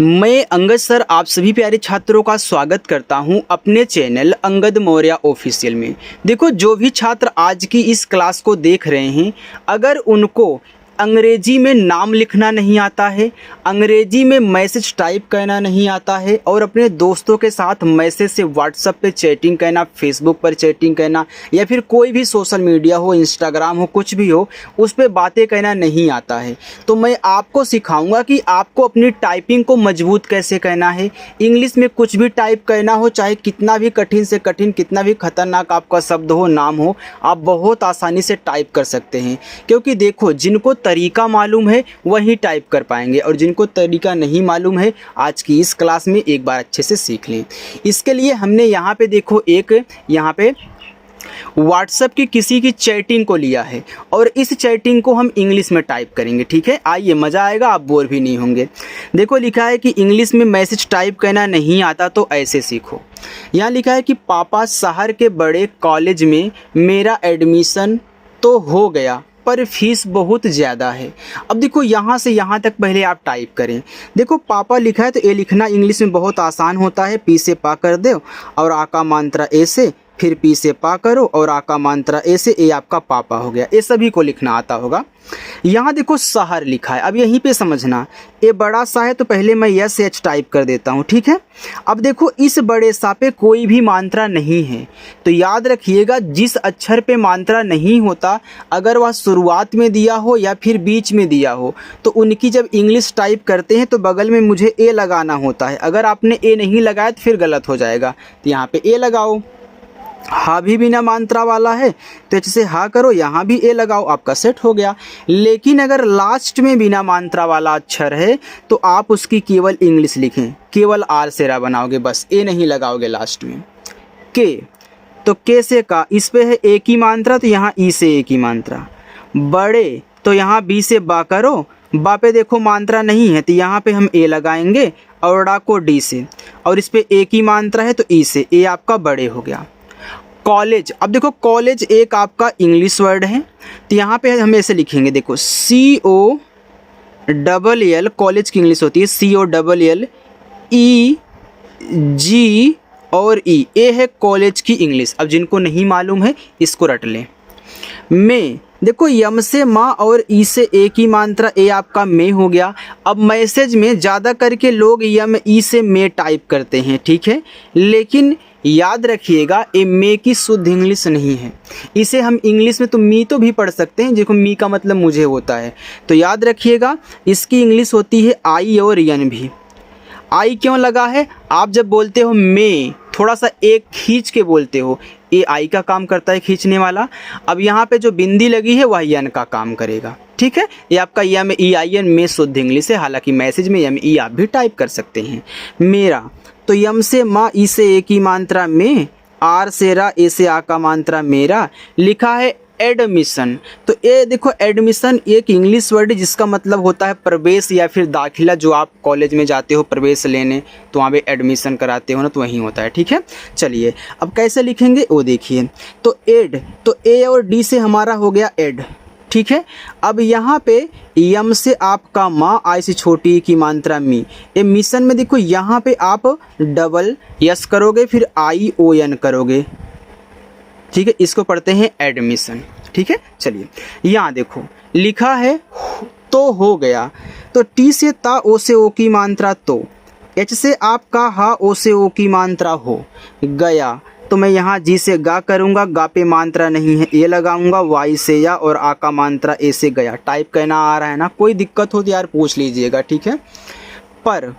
मैं अंगद सर आप सभी प्यारे छात्रों का स्वागत करता हूं अपने चैनल अंगद मौर्य ऑफिशियल में। देखो, जो भी छात्र आज की इस क्लास को देख रहे हैं, अगर उनको अंग्रेजी में नाम लिखना नहीं आता है, अंग्रेजी में मैसेज टाइप करना नहीं आता है और अपने दोस्तों के साथ मैसेज से व्हाट्सएप पे चैटिंग करना, फेसबुक पर चैटिंग करना या फिर कोई भी सोशल मीडिया हो, इंस्टाग्राम हो, कुछ भी हो, उस पर बातें करना नहीं आता है, तो मैं आपको सिखाऊंगा कि आपको अपनी टाइपिंग को मजबूत कैसे करना है। इंग्लिश में कुछ भी टाइप करना हो, चाहे कितना भी कठिन से कठिन, कितना भी खतरनाक आपका शब्द हो, नाम हो, आप बहुत आसानी से टाइप कर सकते हैं। क्योंकि देखो, जिनको तरीका मालूम है वही टाइप कर पाएंगे और जिनको तरीका नहीं मालूम है आज की इस क्लास में एक बार अच्छे से सीख लें। इसके लिए हमने यहाँ पे देखो, एक यहाँ पे व्हाट्सएप की किसी की चैटिंग को लिया है और इस चैटिंग को हम इंग्लिश में टाइप करेंगे। ठीक है, आइए, मज़ा आएगा, आप बोर भी नहीं होंगे। देखो, लिखा है कि इंग्लिश में मैसेज टाइप करना नहीं आता तो ऐसे सीखो। यहाँ लिखा है कि पापा, शहर के बड़े कॉलेज में मेरा एडमिशन तो हो गया पर फीस बहुत ज़्यादा है। अब देखो, यहाँ से यहाँ तक पहले आप टाइप करें। देखो, पापा लिखा है तो ये लिखना इंग्लिश में बहुत आसान होता है। पी से पा कर दो और आ का मात्रा ए से, फिर पी से पा करो और आ का मात्रा ए से, ए आपका पापा हो गया। ये सभी को लिखना आता होगा। यहाँ देखो, शहर लिखा है, अब यहीं पे समझना, ये बड़ा सा है तो पहले मैं यस एच टाइप कर देता हूँ। ठीक है, अब देखो, इस बड़े सा पे कोई भी मात्रा नहीं है, तो याद रखिएगा जिस अक्षर पे मात्रा नहीं होता, अगर वह शुरुआत में दिया हो या फिर बीच में दिया हो, तो उनकी जब इंग्लिश टाइप करते हैं तो बगल में मुझे ए लगाना होता है। अगर आपने ए नहीं लगाया तो फिर गलत हो जाएगा, तो यहाँ पे ए लगाओ। हा भी बिना मात्रा वाला है तो जैसे हा करो, यहाँ भी ए लगाओ, आपका सेट हो गया। लेकिन अगर लास्ट में बिना मात्रा वाला अक्षर है तो आप उसकी केवल इंग्लिश लिखें, केवल आर से रा बनाओगे, बस ए नहीं लगाओगे लास्ट में। के, तो के से का, इस पे है ए की मात्रा तो यहाँ ई से ए की मात्रा। बड़े, तो यहाँ बी से बा करो, बा पे देखो मात्रा नहीं है तो यहाँ पे हम ए लगाएंगे और डा को डी से, और इस पे ए की मात्रा है तो ई से, ए आपका बड़े हो गया। कॉलेज, अब देखो, कॉलेज एक आपका इंग्लिश वर्ड है तो यहाँ पे हम ऐसे लिखेंगे, देखो COLL, कॉलेज की इंग्लिश होती है COLLEG और E, ए है कॉलेज की इंग्लिश। अब जिनको नहीं मालूम है इसको रट लें। में, देखो, यम से माँ और ई से ए की मात्रा, ए आपका में हो गया। अब मैसेज में ज़्यादा करके लोग यम ई से में टाइप करते हैं, ठीक है, लेकिन याद रखिएगा ये मे की शुद्ध इंग्लिश नहीं है। इसे हम इंग्लिश में तो मी तो भी पढ़ सकते हैं, देखो मी का मतलब मुझे होता है, तो याद रखिएगा इसकी इंग्लिश होती है आई और यन भी। आई क्यों लगा है? आप जब बोलते हो मे, थोड़ा सा एक खींच के बोलते हो, ये आई का काम करता है खींचने वाला। अब यहाँ पे जो बिंदी लगी है वह यन का काम करेगा। ठीक है, ये आपका यम ई आई एन में शुद्ध इंग्लिश है, हालांकि मैसेज में यम ई आप भी टाइप कर सकते हैं। मेरा, तो यम से माँ, ई से ए की मात्रा में, आर से रा, ए से आ का मात्रा मेरा। लिखा है एडमिशन, तो ये देखो, एडमिशन एक इंग्लिश वर्ड है जिसका मतलब होता है प्रवेश या फिर दाखिला। जो आप कॉलेज में जाते हो प्रवेश लेने तो वहाँ पे एडमिशन कराते हो ना, तो वहीं होता है। ठीक है, चलिए अब कैसे लिखेंगे वो देखिए। तो एड, तो ए और डी से हमारा हो गया एड। ठीक है, अब यहाँ पे यम से आपका माँ, आई से छोटी की मात्रा मी। ये मिशन में देखो, यहाँ पे आप डबल यस करोगे फिर ION करोगे। ठीक है, इसको पढ़ते हैं एडमिशन। ठीक है, चलिए यहाँ देखो लिखा है तो हो गया, तो टी से ता, ओ से ओ की मात्रा तो, एच से आपका हा, ओ से ओ की मात्रा हो गया, तो मैं यहाँ जी से गा करूँगा, गा पे मात्रा नहीं है, ए लगाऊंगा, वाई से या और आ का मात्रा ए से गया। टाइप करना आ रहा है ना, कोई दिक्कत हो तो यार पूछ लीजिएगा। ठीक है, पर,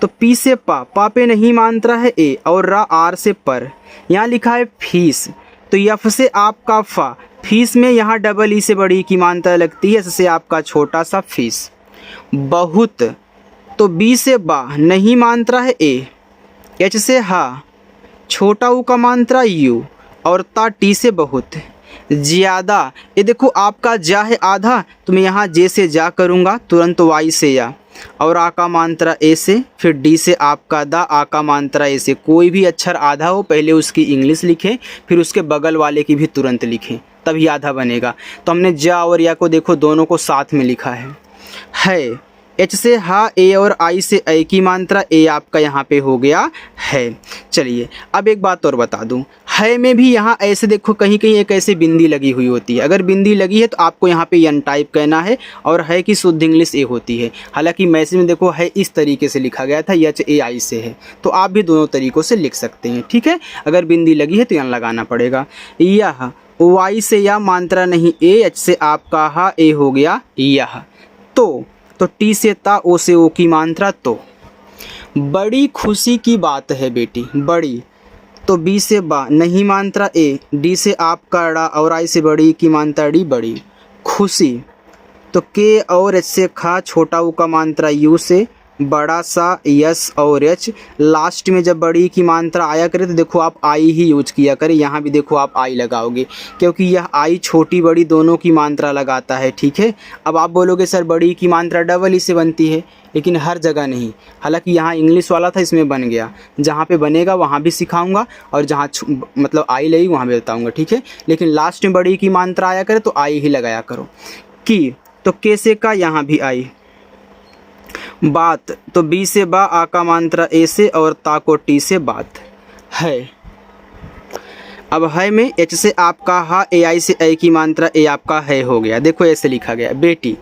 तो पी से पा, पा पे नहीं मात्रा है ए, और रा आर से पर। यहाँ लिखा है फीस, तो यफ से आपका फा, फीस में यहाँ डबल ई से बड़ी की मात्रा लगती है, एस से आपका छोटा सा फीस। बहुत, तो बी से बा, नहीं मात्रा है ए, एच से हा, छोटा ऊ का मात्रा यू, और ता टी से बहुत। ज़्यादा, ये देखो आपका जा है आधा, तो मैं यहाँ जे से जा करूँगा, तुरंत वाई से या, और आ का मात्रा ए से, फिर डी से आपका दा, आ का मात्रा ए से। कोई भी अक्षर आधा हो पहले उसकी इंग्लिश लिखें, फिर उसके बगल वाले की भी तुरंत लिखें, तभी आधा बनेगा। तो हमने जा और या को देखो दोनों को साथ में लिखा है। एच से हा, ए और आई से ऐ की मात्रा, ए आपका यहाँ पे हो गया है। चलिए अब एक बात और बता दूँ, है में भी यहाँ ऐसे देखो कहीं कहीं एक ऐसी बिंदी लगी हुई होती है। अगर बिंदी लगी है तो आपको यहाँ पे एन टाइप कहना है, और है की शुद्ध इंग्लिश ए होती है। हालांकि मैसेज में देखो है इस तरीके से लिखा गया था, एच ए आई से है, तो आप भी दोनों तरीक़ों से लिख सकते हैं, ठीक है। अगर बिंदी लगी है तो एन लगाना पड़ेगा। यह वाई से या मात्रा नहीं ए, एच से आपका हा, ए हो गया यह। तो टी से ता, ओ से ओ की मात्रा तो। बड़ी खुशी की बात है बेटी, बड़ी, तो बी से बा नहीं मात्रा ए, डी से आपका ड़ा और आई से बड़ी की मात्रा डी, बड़ी खुशी। तो के और एच से खा, छोटा ऊ का मात्रा यू से, बड़ा सा यस और एच। लास्ट में जब बड़ी की मात्रा आया करे तो देखो आप आई ही यूज किया करें। यहाँ भी देखो आप आई लगाओगे, क्योंकि यह आई छोटी बड़ी दोनों की मात्रा लगाता है, ठीक है। अब आप बोलोगे सर बड़ी की मात्रा डबल ही से बनती है, लेकिन हर जगह नहीं। हालांकि यहाँ इंग्लिश वाला था, इसमें बन गया। जहाँ पे बनेगा वहाँ भी सिखाऊंगा, और जहाँ मतलब आई लगी वहाँ भी बताऊँगा, ठीक है। लेकिन लास्ट में बड़ी की मात्रा आया करे तो आई ही लगाया करो। की, तो के से का, यहाँ भी आई। बात, तो बी से बा, आ का मात्रा ए से, और ता को टी से बात है। अब है में एच से आपका हा, ए आई से ऐ की मात्रा, ए आपका है हो गया। देखो ऐसे लिखा गया बेटी,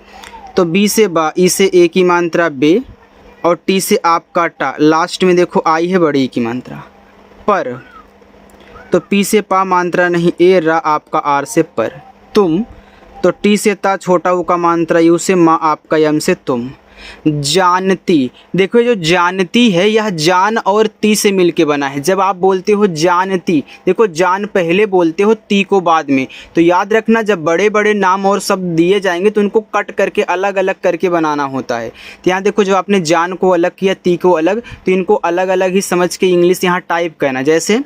तो बी से बा, ई से ए की मात्रा बे, और टी से आपका टा। लास्ट में देखो आई है बड़ी की मात्रा पर, तो पी से पा मात्रा नहीं ए, रा आपका आर से पर। तुम, तो टी से ता, छोटा ऊ का मात्रा यू से, माँ आपका यम से तुम। जानती, देखो जो जानती है यह जान और ती से मिलके बना है। जब आप बोलते हो जानती, देखो जान पहले बोलते हो, ती को बाद में। तो याद रखना जब बड़े बड़े नाम और शब्द दिए जाएंगे तो उनको कट करके अलग अलग करके बनाना होता है। तो यहाँ देखो जो आपने जान को अलग किया, ती को अलग, तो इनको अलग अलग ही समझ के इंग्लिश यहाँ टाइप करना। जैसे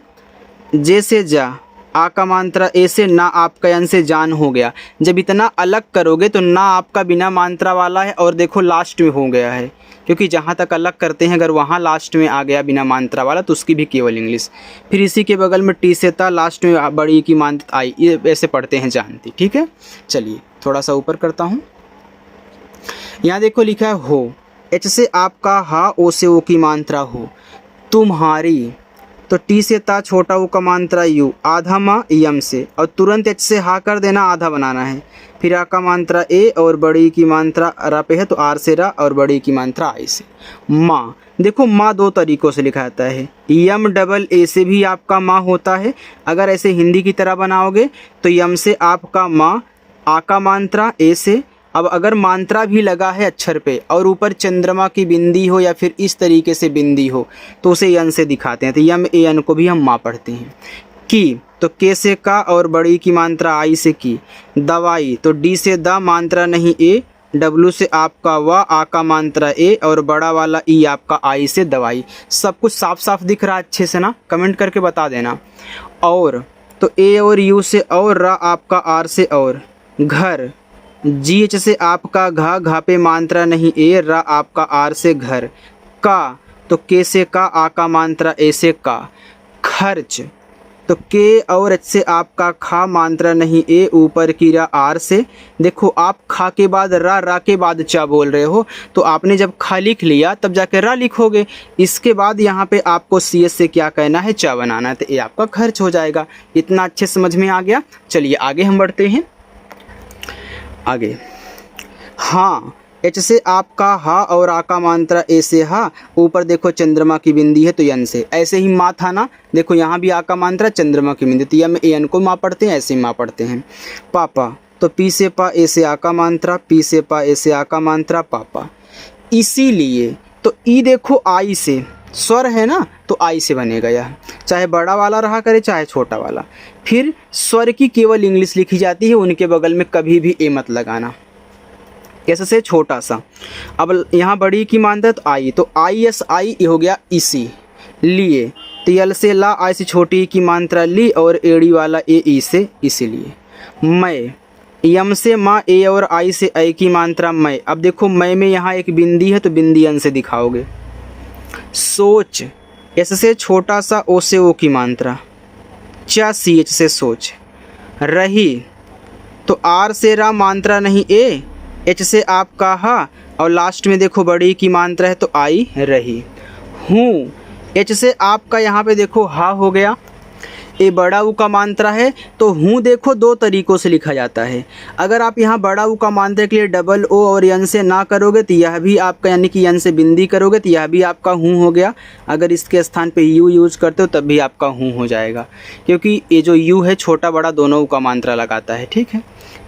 जैसे जा, आ का मात्रा ए से, ना आपका यन से जान हो गया। जब इतना अलग करोगे तो ना आपका बिना मात्रा वाला है, और देखो लास्ट में हो गया है, क्योंकि जहाँ तक अलग करते हैं अगर वहाँ लास्ट में आ गया बिना मात्रा वाला तो उसकी भी केवल इंग्लिश। फिर इसी के बगल में टी से था, लास्ट में बड़ी की मात्रा आई, ये ऐसे पढ़ते हैं जानती, ठीक है। चलिए थोड़ा सा ऊपर करता हूँ। यहाँ देखो लिखा है हो, एच से आपका हा, ओ से ओ की मात्रा हो। तुम्हारी, तो टी से ता, छोटा ऊ का मात्रा यू, आधा माँ यम से, और तुरंत एच से हा कर देना, आधा बनाना है। फिर आ का मात्रा ए, और बड़ी की मात्रा रा पे है तो आर से रा, और बड़ी की मात्रा आई से। माँ, देखो माँ दो तरीक़ों से लिखा जाता है। यम डबल ए से भी आपका माँ होता है। अगर ऐसे हिंदी की तरह बनाओगे तो यम से आपका माँ, आ का मात्रा ए से। अब अगर मात्रा भी लगा है अक्षर पे और ऊपर चंद्रमा की बिंदी हो या फिर इस तरीके से बिंदी हो तो उसे यन से दिखाते हैं। तो यम ए एन को भी हम माँ पढ़ते हैं। की, तो के से का, और बड़ी की मात्रा आई से की। दवाई, तो डी से द, मात्रा नहीं ए, डब्लू से आपका वा, आ का मात्रा ए, और बड़ा वाला ई आपका आई से दवाई। सब कुछ साफ साफ दिख रहा है अच्छे से ना, कमेंट करके बता देना। और, तो ए और यू से और, रा आपका आर से और। घर, जी एच से आपका घा, घा पे मात्रा नहीं ए, रा आपका आर से घर। का, तो के से का, आ का मात्रा ए से का। खर्च, तो के और एच से आपका खा, मात्रा नहीं ए, ऊपर की रा आर से। देखो आप खा के बाद रा, रा के बाद चा बोल रहे हो, तो आपने जब खा लिख लिया तब जाके रा लिखोगे। इसके बाद यहाँ पे आपको सी एस से क्या कहना है, चा बनाना है, तो ये आपका खर्च हो जाएगा। इतना अच्छे समझ में आ गया। चलिए आगे हम बढ़ते हैं। आगे, हाँ, एच से आपका हा, और आ का मात्रा ए से हा, ऊपर देखो चंद्रमा की बिंदी है तो यन से। ऐसे ही माँ था ना, देखो यहाँ भी आ का मात्रा, चंद्रमा की बिंदी, तो यम ए एन को माँ पढ़ते हैं, ऐसे ही माँ पढ़ते हैं। पापा, तो पी से पा, ए से आ का मात्रा, पी से पा, ए से आ का मात्रा, पापा। इसीलिए तो ई देखो आई से, स्वर है ना तो आई से बनेगा यह, चाहे बड़ा वाला रहा करे चाहे छोटा वाला। फिर स्वर की केवल इंग्लिश लिखी जाती है, उनके बगल में कभी भी ए मत लगाना। कैसे से, छोटा सा। अब यहाँ बड़ी की मात्रा तो आई, तो आई एस आई हो गया इसी लिए। तो यल से ला, आई से छोटी की मात्रा ली, और एड़ी वाला ए ई से इसीलिए। मैं, यम से माँ, ए और आई से ऐ की मात्रा मैं। अब देखो मैं में यहाँ एक बिंदी है तो बिंदी अन से दिखाओगे। सोच, एस से छोटा सा, ओ से ओ की मात्रा, चा सी एच से सोच। रही, तो आर से रा, मात्रा नहीं ए, एच से आपका हा, और लास्ट में देखो बड़ी की मात्रा है तो आई रही। हूँ, एच से आपका यहाँ पे देखो हा हो गया। ए बड़ा ऊ का मात्रा है तो हूँ देखो दो तरीक़ों से लिखा जाता है। अगर आप यहाँ बड़ा ऊ का मात्रा के लिए डबल ओ और यन से ना करोगे तो यह भी आपका, यानी कि यन से बिंदी करोगे तो यह भी आपका हूँ हो गया। अगर इसके स्थान पे यू यूज़ करते हो तब भी आपका हूँ हो जाएगा, क्योंकि ये जो यू है छोटा बड़ा दोनों ऊ का मात्रा लगाता है। ठीक है।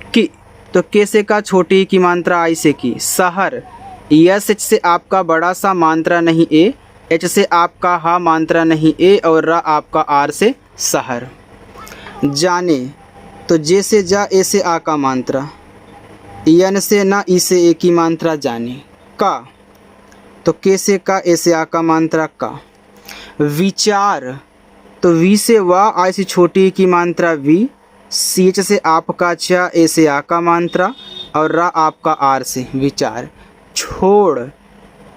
कि तो के से का छोटी की मात्रा आई से की। शहर, यस एच से आपका बड़ा सा मात्रा नहीं ए, एच से आपका हा मात्रा नहीं ए और रा आपका आर से शहर। जाने, तो जे से जा ए से आ का मात्रा, यन से ना ई से ए की मात्रा जाने। का, तो के से का ए से आ का मात्रा का। विचार, तो वी से वा आई से छोटी की मात्रा वी, सी एच से आपका चा ए से आ का मात्रा और रा आपका आर से विचार। छोड़,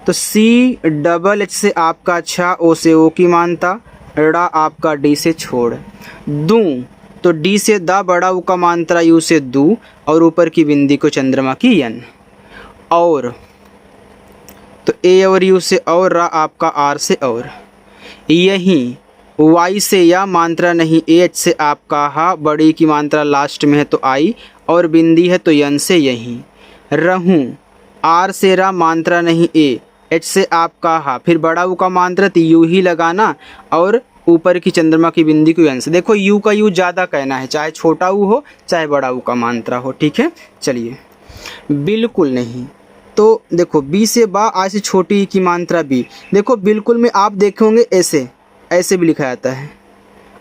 तो सी डबल एच से आपका छा ओ से ओ की मात्रा, ड़ा आपका डी से छोड़। दूँ, तो डी से दा बड़ा ऊ का मात्रा यू से दू और ऊपर की बिंदी को चंद्रमा की यन। और, तो ए और यू से और, रा आपका आर से और। यहीं, वाई से या मात्रा नहीं ए, एच से आपका हा बड़ी की मात्रा लास्ट में है तो आई और बिंदी है तो यन से यहीं। रहूँ, आर से रा मात्रा नहीं ए, एच से आपका हा, फिर बड़ा ऊ का मात्रा तो यू ही लगाना और ऊपर की चंद्रमा की बिंदी को यन से। देखो यू का यू ज़्यादा कहना है, चाहे छोटा ऊ हो चाहे बड़ा ऊ का मात्रा हो। ठीक है। चलिए, बिल्कुल नहीं, तो देखो बी से बा आई से छोटी की मात्रा बी। देखो बिल्कुल में आप देखोगे ऐसे ऐसे भी लिखा जाता है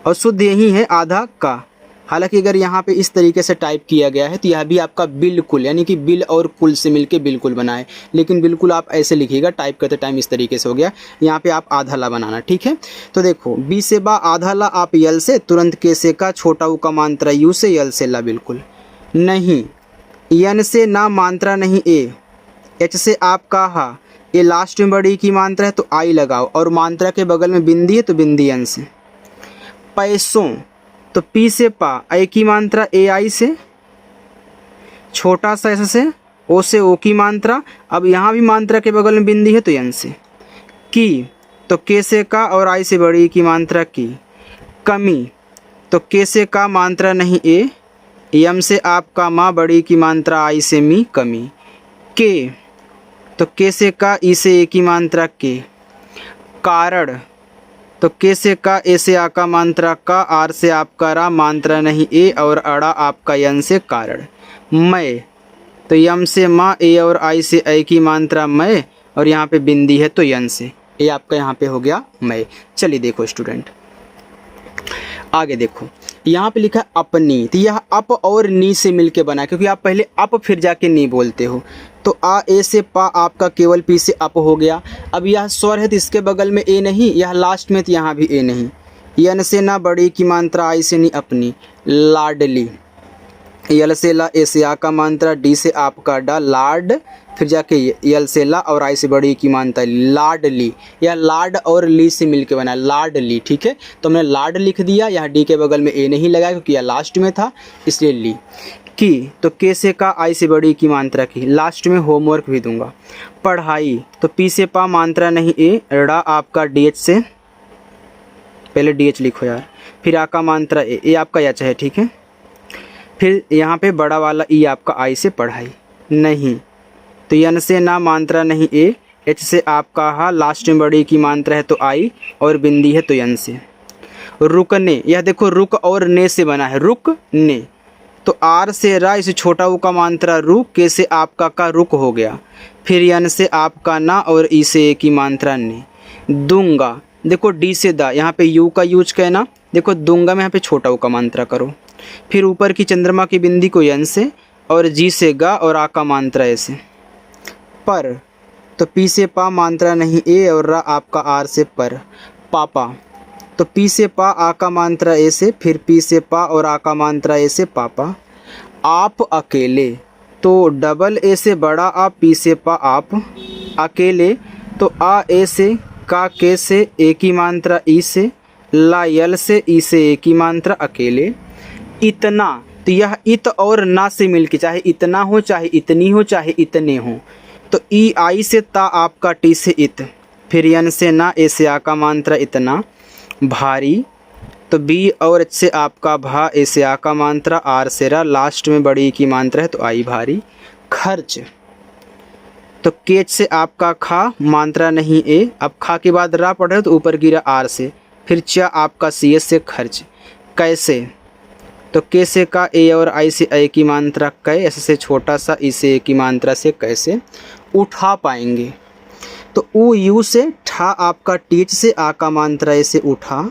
और शुद्ध यही है आधा का। हालांकि अगर यहाँ पे इस तरीके से टाइप किया गया है तो यह भी आपका बिल्कुल, यानी कि बिल और कुल से मिलके बिल्कुल बना है, लेकिन बिल्कुल आप ऐसे लिखिएगा, टाइप करते टाइम इस तरीके से हो गया। यहाँ पे आप आधा ला बनाना। ठीक है। तो देखो बी से बा आधा ला आप यल से, तुरंत के से का छोटा ऊ का मात्रा यू से, यल से ला बिल्कुल नहीं। यन से ना मात्रा नहीं ए, एच से आपका हा, ये लास्ट में बड़ी की मात्रा है तो आई लगाओ और मात्रा के बगल में बिंदी है तो बिंदी यन से। पैसों, तो पी से पा ए की मात्रा ए आई से, छोटा सा ऐसे से ओ से ओ की मात्रा, अब यहाँ भी मात्रा के बगल में बिंदी है तो यन से। की, तो के से का और आई से बड़ी की मात्रा की। कमी, तो के से का मात्रा नहीं ए, यम से आपका माँ बड़ी की मात्रा आई से मी कमी। के, तो के से का ई से ए की मात्रा के। कारण, तो के से का ए से आ का मात्रा का, आर से आपका रा मात्रा नहीं ए और अड़ा आपका यन से कारण। मैं, तो यम से माँ ए और आई से ए की मात्रा मैं और यहाँ पे बिंदी है तो यन से, ये आपका यहाँ पे हो गया मैं। चलिए देखो स्टूडेंट आगे देखो, यहाँ पे लिखा है अपनी, तो यह अप और नी से मिलके बना है, क्योंकि आप पहले अप फिर जाके नी बोलते हो। तो आ ए से पा आपका केवल पी से अप हो गया। अब यह स्वर है तो इसके बगल में ए नहीं, यह लास्ट में तो यहाँ भी ए नहीं। यन से ना बड़ी की मात्रा आई से नहीं अपनी, लाडली। यल से ला ए से आ का मात्रा, डी से आपका डा लाड, फिर जाके यल से ला और आई से बड़ी की मात्रा लाडली। यह लाड और ली से मिलके बना लाडली। ठीक है। तो हमने लाड लिख दिया, यहाँ डी के बगल में ए नहीं लगाया क्योंकि यह लास्ट में था इसलिए ली। की, तो के से का आई से बड़ी की मात्रा की, लास्ट में होमवर्क भी दूंगा। पढ़ाई, तो पी से पा मात्रा नहीं ए, ड़ा आपका डी एच से, पहले डी एच लिखो यार, फिर आ का मात्रा ए आपका एच है। ठीक है। फिर यहाँ पे बड़ा वाला ई आपका आई से पढ़ाई नहीं, तो यन से ना मात्रा नहीं ए, एच से आपका हा, लास्ट में बड़ी की मात्रा है तो आई और बिंदी है तो यन से। रुकने, यह देखो रुक और ने से बना है, रुक ने, तो आर से रा इसे छोटा ऊ का मात्रा रू, के से आपका का रुक हो गया, फिर यन से आपका ना और ई से ए की मात्रा ने। दूंगा, देखो डी से दा, यहाँ पे यू का यूज कहना, देखो दूंगा में यहाँ पे छोटा ऊ का मात्रा करो, फिर ऊपर की चंद्रमा की बिंदी को यन से और जी से गा और आ का मात्रा ऐसे। पर, तो पी से पा मात्रा नहीं ए और रा आपका आर से पर। पापा, तो पी से पा आ का मात्रा ए से, फिर पी से पा और आ का मात्रा ए से पापा। आप अकेले, तो डबल ए से बड़ा आप, पी से पा आप। अकेले, तो आ ए से, का के से ए की मात्रा ई से, ला यल से ई से ए की मात्रा अकेले। इतना, तो यह इत और ना से मिलके, चाहे इतना हो चाहे इतनी हो चाहे इतने हो, तो ई आई से ता आपका टी से इत, फिर यन से ना, ए से आ का मात्रा इतना, भारी, तो बी और एच से आपका भा, ए से आ का मात्रा, आर से रा, लास्ट में बड़ी ई की मात्रा है तो आई भारी। खर्च, तो केच से आपका खा, मात्रा नहीं ए, अब खा के बाद रा पढ़ रहे तो ऊपर गिरा आर से, फिर चा आपका सी एस से खर्च। कैसे, तो के से का, ए और आई से ए की मात्रा कै, ऐसे से छोटा सा ई से ए की मात्रा से कैसे उठा पाएंगे। तो ऊ यू से, ठा आपका टीच से, आ का मात्रा ए से उठा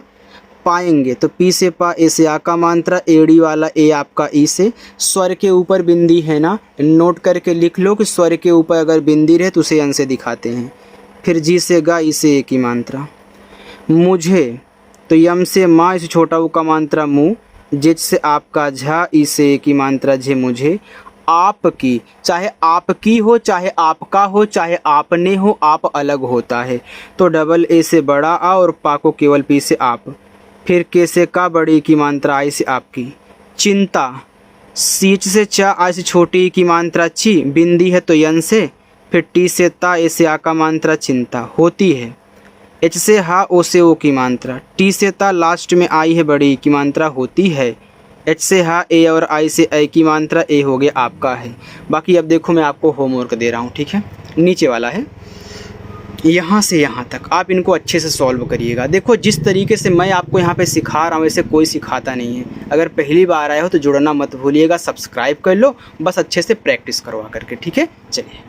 पाएंगे, तो पी से पा, ए से आ का मात्रा, एड़ी वाला ए आपका ई से, स्वर के ऊपर बिंदी है ना, नोट करके लिख लो कि स्वर के ऊपर अगर बिंदी रहे तो उसे अन से दिखाते हैं। फिर जी से गा, ई से ए की मात्रा। मुझे, तो यम से माँ, इसे छोटा ऊ का मात्रा मुँह, जिच से आपका झा, ई से ए की मात्रा झे मुझे। आपकी, चाहे आपकी हो, चाहे आपका हो, चाहे आपने हो, आप अलग होता है तो डबल ए से बड़ा आ और पा को केवल पी से आप। फिर के से का, बड़ी की मात्रा, आई से आपकी। चिंता, सीच से चा, आई से छोटी ई की मात्रा ची, बिंदी है तो यन से, फिर टी से ता, ए से आ का मात्रा चिंता होती है। एच से हा, ओ से ओ की मात्रा, टी से ता, लास्ट में आई है बड़ी की मात्रा होती है। एच से हा, ए और आई से ए की मात्रा, ए हो गया आपका है। बाकी अब देखो मैं आपको होमवर्क दे रहा हूँ, ठीक है, नीचे वाला है, यहाँ से यहाँ तक आप इनको अच्छे से सॉल्व करिएगा। देखो जिस तरीके से मैं आपको यहाँ पे सिखा रहा हूँ वैसे कोई सिखाता नहीं है। अगर पहली बार आए हो तो जुड़ना मत भूलिएगा, सब्सक्राइब कर लो, बस अच्छे से प्रैक्टिस करवा करके, ठीक है। चलिए।